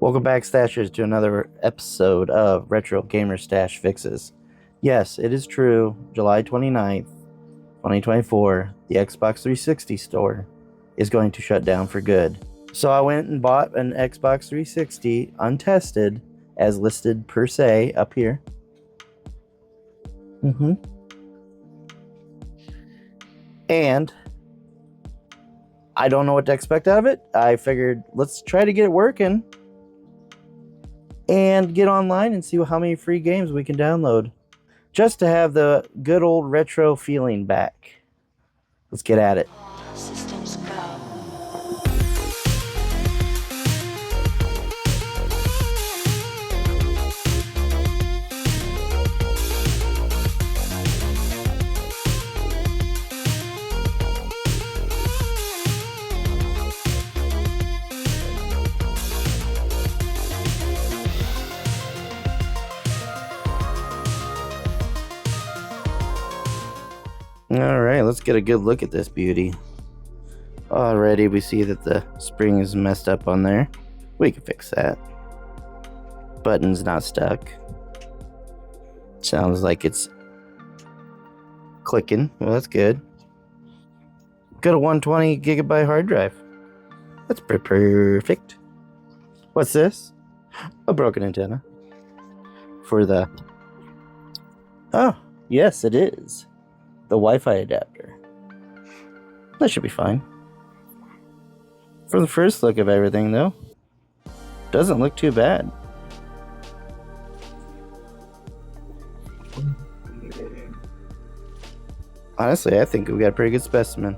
Welcome back, Stashers, to another episode of Retro Gamer Stash Fixes. Yes, it is true, July 29th, 2024, the Xbox 360 store is going to shut down for good. So I went and bought an Xbox 360 untested, as listed per se up here. And I don't know what to expect out of it. I figured let's try to get it working and get online and see how many free games we can download, just to have the good old retro feeling back. Let's get at it. Systems go. Alright, let's get a good look at this beauty. Already we see that the spring is messed up on there. We can fix that. Button's not stuck. Sounds like it's clicking. Well, that's good. Got a 120 gigabyte hard drive. That's perfect. What's this? A broken antenna. For the... Oh, yes it is. The Wi-Fi adapter. That should be fine. For the first look of everything, though, doesn't look too bad. Honestly, I think we got a pretty good specimen.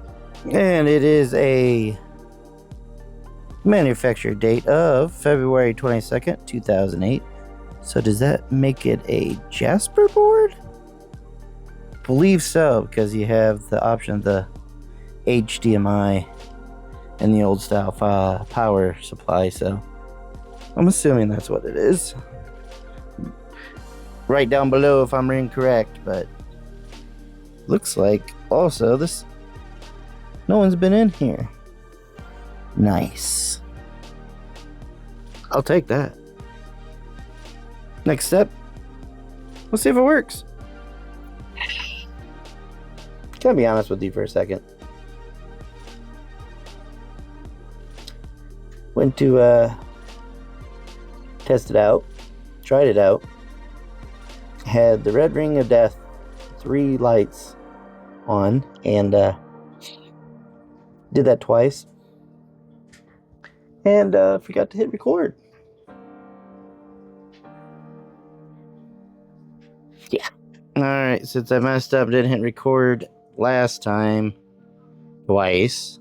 And it is a manufacture date of February 22nd, 2008. So does that make it a Jasper board? Believe so, because you have the option of the HDMI and the old style power supply, so I'm assuming that's what it is. Write down below if I'm incorrect, but looks like also this, no one's been in here. Nice. I'll take that. Next step, let's see if it works. Can I be honest with you for a second? Went to test it out, tried it out, had the red ring of death, 3 lights on, and did that twice, and forgot to hit record. Yeah. Alright, since I messed up, didn't hit record last time twice,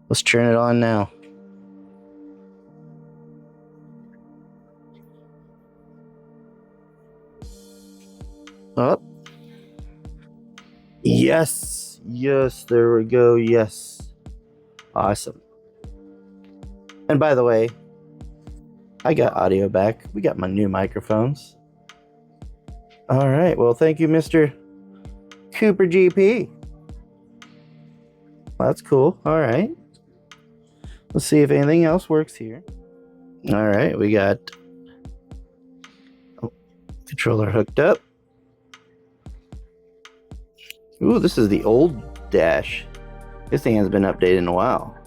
let's turn it on now. Up. Yes, there we go. Yes, awesome. And by the way, I got audio back. We got my new microphones. All right, well, thank you, Mr. Cooper GP. Well, that's cool. All right. Let's see if anything else works here. All right, we got controller hooked up. Ooh, this is the old dash. This thing hasn't been updated in a while.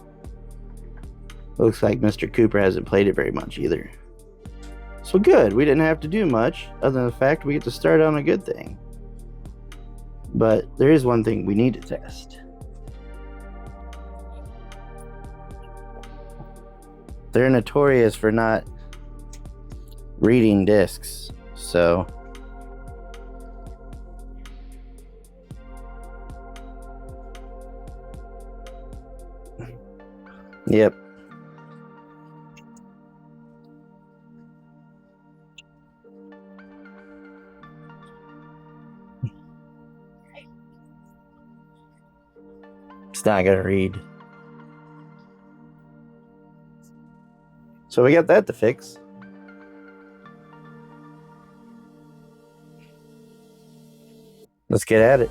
Looks like Mr. Cooper hasn't played it very much either. So good, we didn't have to do much, other than the fact we get to start on a good thing. But there is one thing we need to test. They're notorious for not reading discs, so... Yep. It's not gonna read. So we got that to fix. Let's get at it.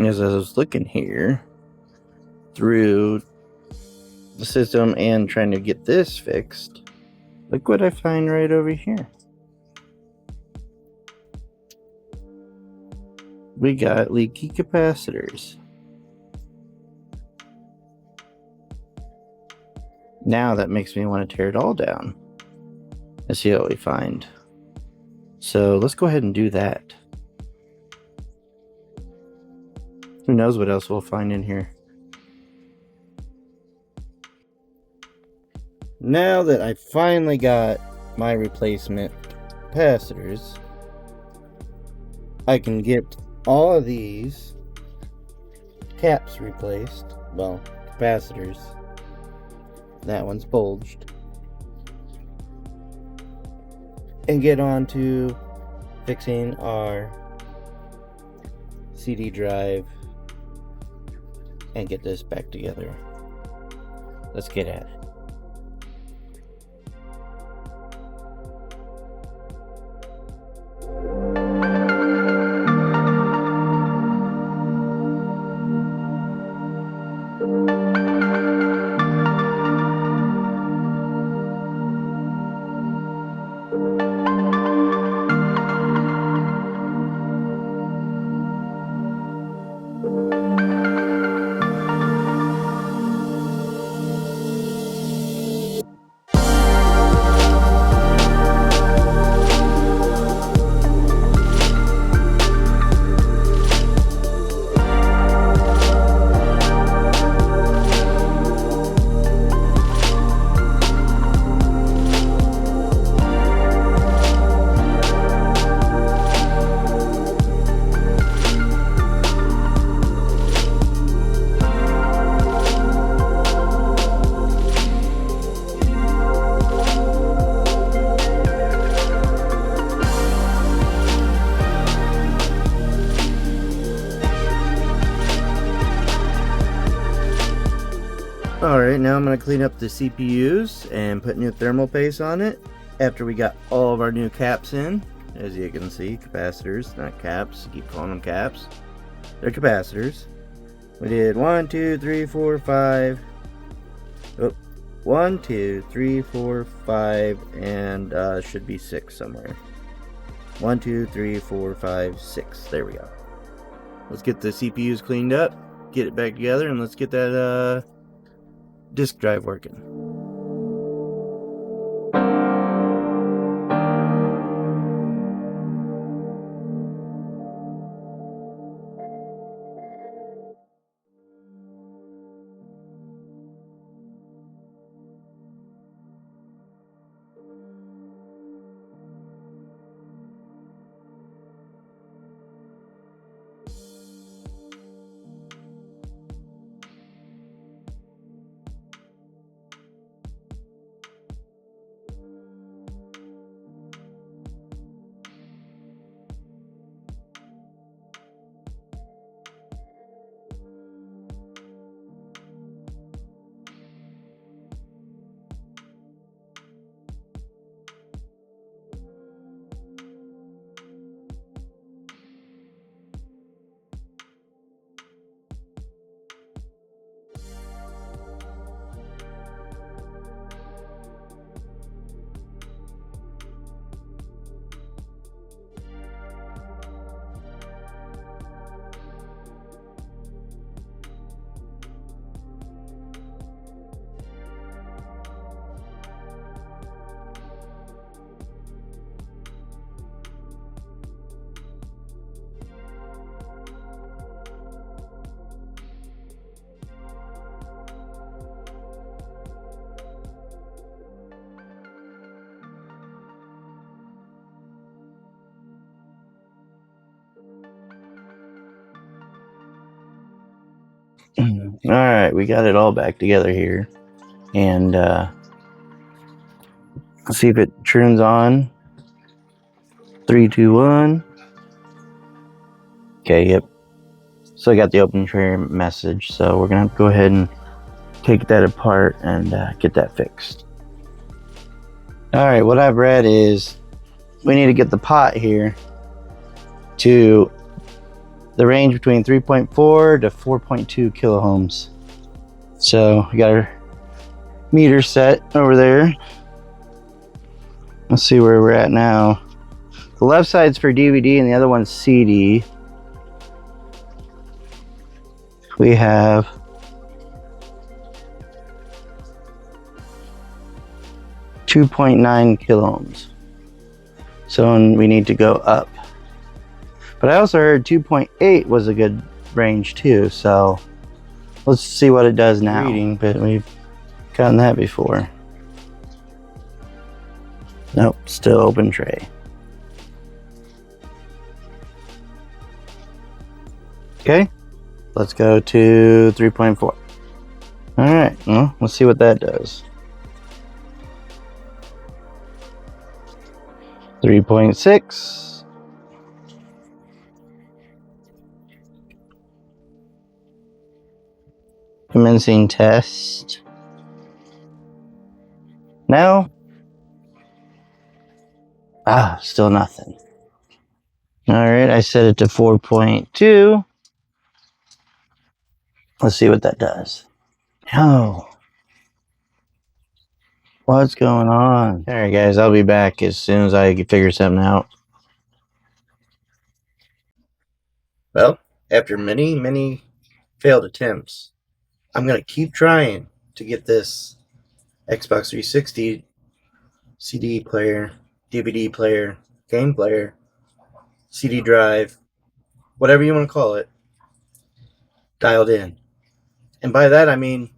As I was looking here through the system and trying to get this fixed, look what I find right over here. We got leaky capacitors. Now that makes me want to tear it all down and see what we find. So let's go ahead and do that. Who knows what else we'll find in here. Now that I finally got my replacement capacitors, I can get all of these caps replaced. Well, capacitors. That one's bulged. And get on to fixing our CD drive and get this back together. Let's get at it. Alright, now I'm going to clean up the CPUs and put new thermal paste on it after we got all of our new caps in. As you can see, capacitors, not caps. I keep calling them caps. They're capacitors. We did 1, 2, 3, 4, 5. Oh, 1, 2, 3, 4, 5, and should be 6 somewhere. 1, 2, 3, 4, 5, 6. There we go. Let's get the CPUs cleaned up, get it back together, and let's get that disk drive working. Alright, we got it all back together here. And let's see if it turns on. 3, 2, 1. Okay, yep. So I got the open tray message. So we're going to have to go ahead and take that apart and get that fixed. Alright, what I've read is we need to get the pot here to the range between 3.4 to 4.2 kiloohms. So we got our meter set over there. Let's see where we're at now. The left side's for DVD and the other one's CD. We have .9 kiloohms. So we need to go up. But I also heard 2.8 was a good range too, so let's see what it does now. Reading, but we've gotten that before. Nope, still open tray. Okay, let's go to 3.4. Alright, well, let's see what that does. 3.6. Commencing test. Now. Still nothing. Alright, I set it to 4.2. Let's see what that does. No. What's going on? Alright guys, I'll be back as soon as I can figure something out. Well, after many failed attempts, I'm going to keep trying to get this Xbox 360 CD player, DVD player, game player, CD drive, whatever you want to call it, dialed in. And by that I mean,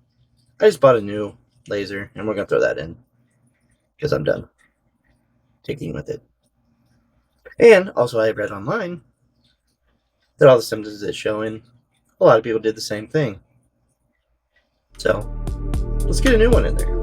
I just bought a new laser and we're going to throw that in because I'm done taking with it. And also I read online that all the symptoms it's showing, a lot of people did the same thing. So, let's get a new one in there.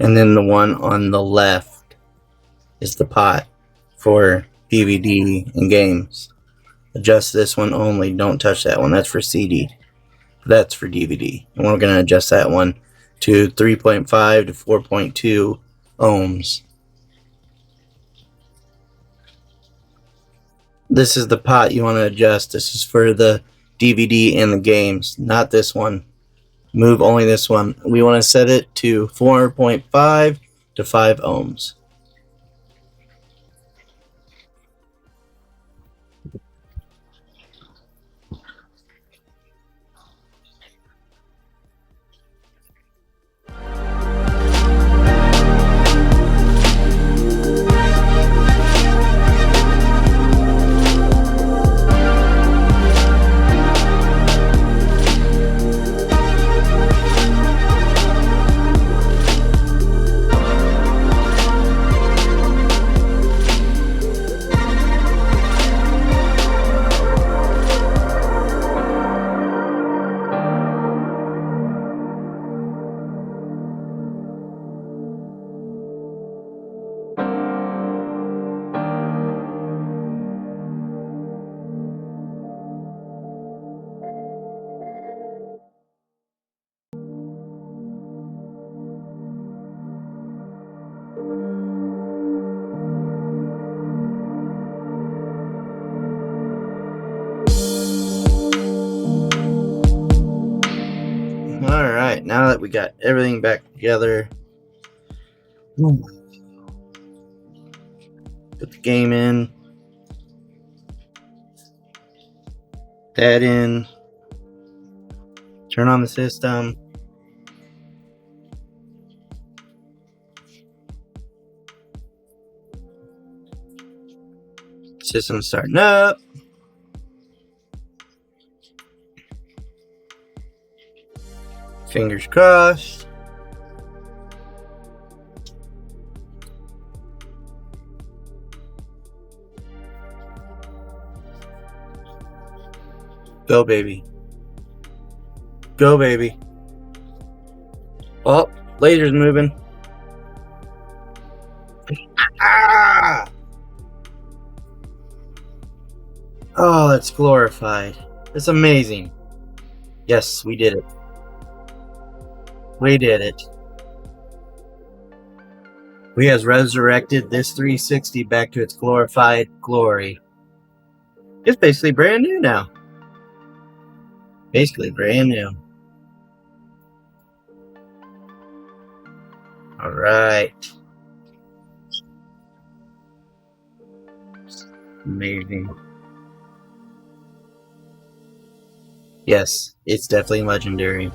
And then the one on the left is the pot for DVD and games. Adjust this one only, don't touch that one, that's for CD. That's for DVD. And we're going to adjust that one to 3.5 to 4.2 ohms. This is the pot you want to adjust. This is for the DVD and the games, not this one. Move only this one. We want to set it to 4.5 to 5 ohms. Alright, now that we got everything back together, put the game in, that in, turn on the system, System starting up. Fingers crossed. Go, baby. Go, baby. Oh, laser's moving. Ah! Oh, it's glorified. It's amazing. Yes, we did it. We did it. We has resurrected this 360 back to its glorified glory. It's basically brand new now. Basically brand new. Alright. Amazing. Yes, it's definitely legendary.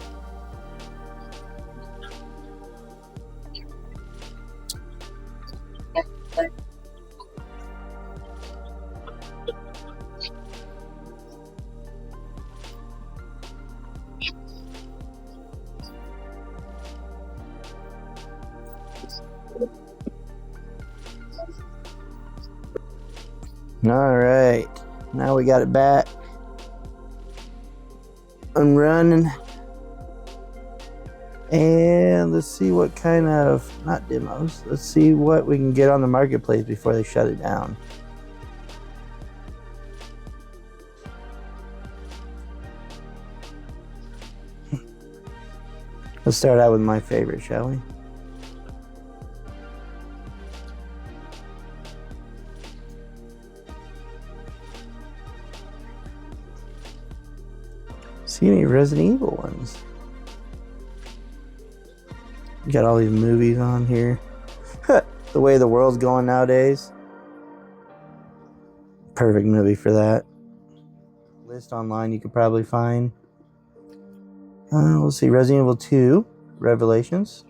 Alright, now we got it back. I'm running. And let's see what kind of, not demos, let's see what we can get on the marketplace before they shut it down. Let's start out with my favorite, shall we? See any Resident Evil ones? Got all these movies on here. The way the world's going nowadays. Perfect movie for that. List online you could probably find. We'll see. Resident Evil 2 Revelations.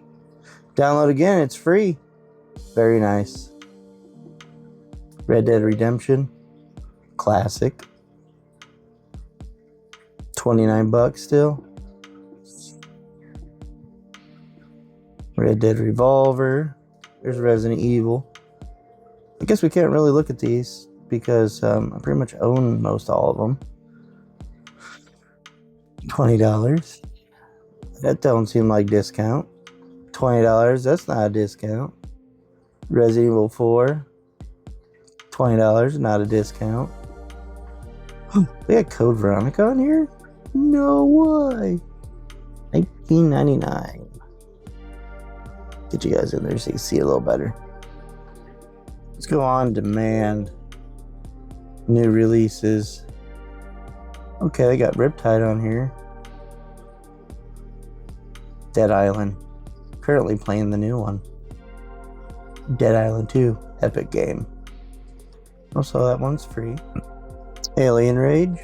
Download again, it's free. Very nice. Red Dead Redemption. Classic. $29 still. Red Dead Revolver. There's Resident Evil. I guess we can't really look at these because I pretty much own most all of them. $20. That don't seem like discount. $20. That's not a discount. Resident Evil 4. $20. Not a discount. They got Code Veronica on here? No way. $19.99. Get you guys in there so you can see a little better. Let's go on demand. New releases. Okay, they got Riptide on here. Dead Island. Currently playing the new one. Dead Island 2. Epic game. Also, that one's free. Alien Rage.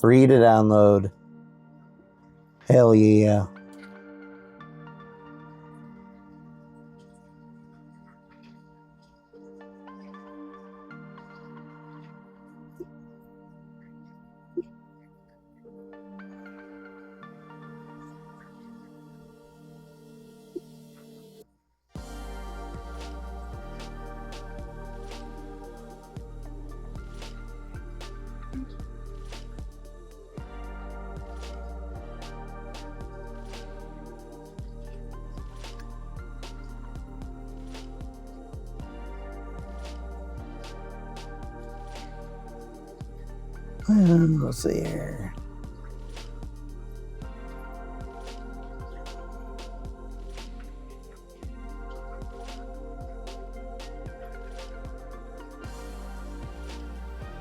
Free to download. Hell yeah. Let's see here.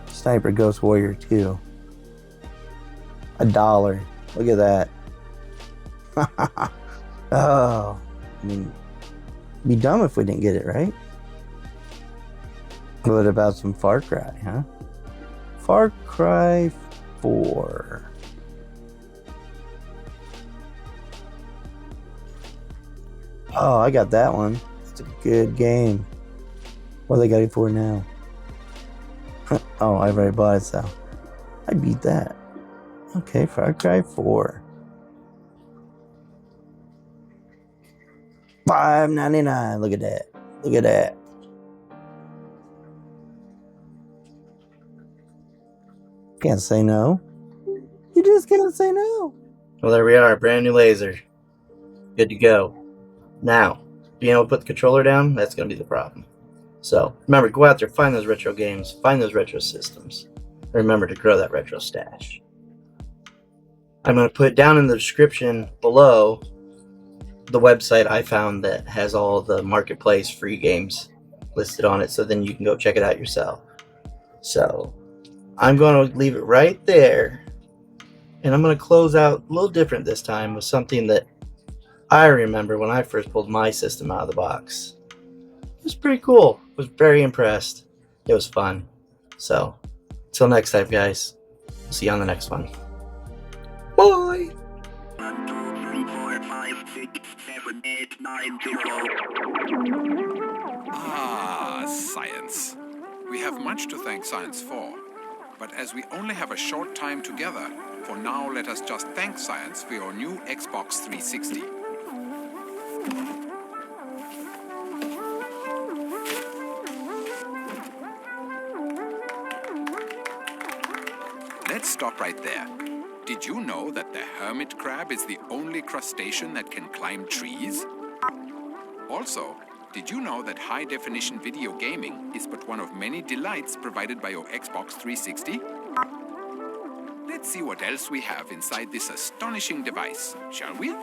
Sniper Ghost Warrior 2. $1. Look at that. Oh, I mean, be dumb if we didn't get it, right? What about some Far Cry, huh? Far Cry 4. Oh, I got that one. It's a Good game. What do they got it for now? Oh, I've already bought it, so I beat that. Okay, Far Cry 4. $5.99. Look at that. Look at that. Can't say no. You just can't say no. Well, there we are. Brand new laser. Good to go. Now, being able to put the controller down, that's going to be the problem. So, remember, go out there, find those retro games, find those retro systems. And remember to grow that retro stash. I'm going to put down in the description below the website I found that has all the marketplace free games listed on it, so then you can go check it out yourself. So, I'm going to leave it right there, and I'm going to close out a little different this time with something that I remember when I first pulled my system out of the box. It was pretty cool. I was very impressed. It was fun. So, until next time, guys. We'll see you on the next one. Bye! 1, 2, 3, 4, 5, 6, 7, 8, 9, 10. Ah, science. We have much to thank science for. But as we only have a short time together, for now let us just thank science for your new Xbox 360. Let's stop right there. Did you know that the hermit crab is the only crustacean that can climb trees? Also, did you know that high-definition video gaming is but one of many delights provided by your Xbox 360? Let's see what else we have inside this astonishing device, shall we?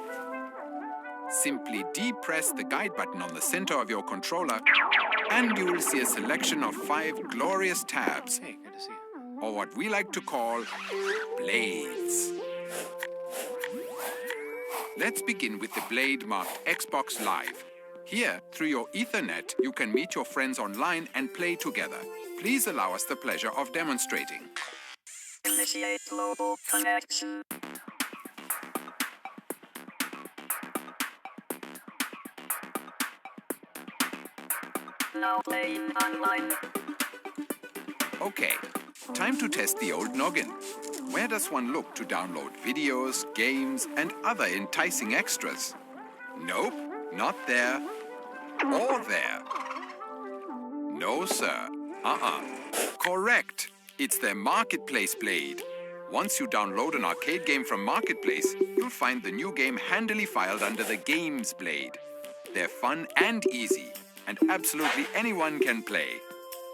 Simply depress the guide button on the center of your controller, and you will see a selection of 5 glorious tabs. Hey, good to see you. Or what we like to call blades. Let's begin with the blade marked Xbox Live. Here, through your Ethernet, you can meet your friends online and play together. Please allow us the pleasure of demonstrating. Initiate global connection. Now playing online. Okay, time to test the old noggin. Where does one look to download videos, games, and other enticing extras? Nope, not there. Or there. No, sir. Correct. It's their Marketplace blade. Once you download an arcade game from Marketplace, you'll find the new game handily filed under the Games blade. They're fun and easy, and absolutely anyone can play.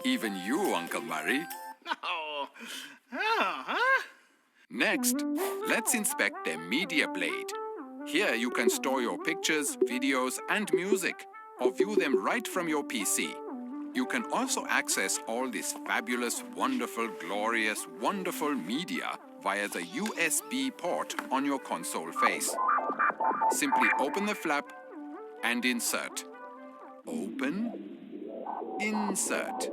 Even you, Uncle Murray. Oh, huh? Next, let's inspect their Media blade. Here you can store your pictures, videos, and music, or view them right from your PC. You can also access all this fabulous, wonderful, glorious, wonderful media via the USB port on your console face. Simply open the flap and insert. Open, insert.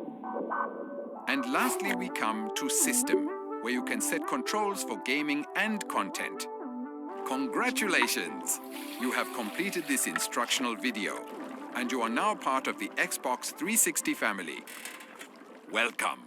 And lastly, we come to System, where you can set controls for gaming and content. Congratulations! You have completed this instructional video, and you are now part of the Xbox 360 family. Welcome!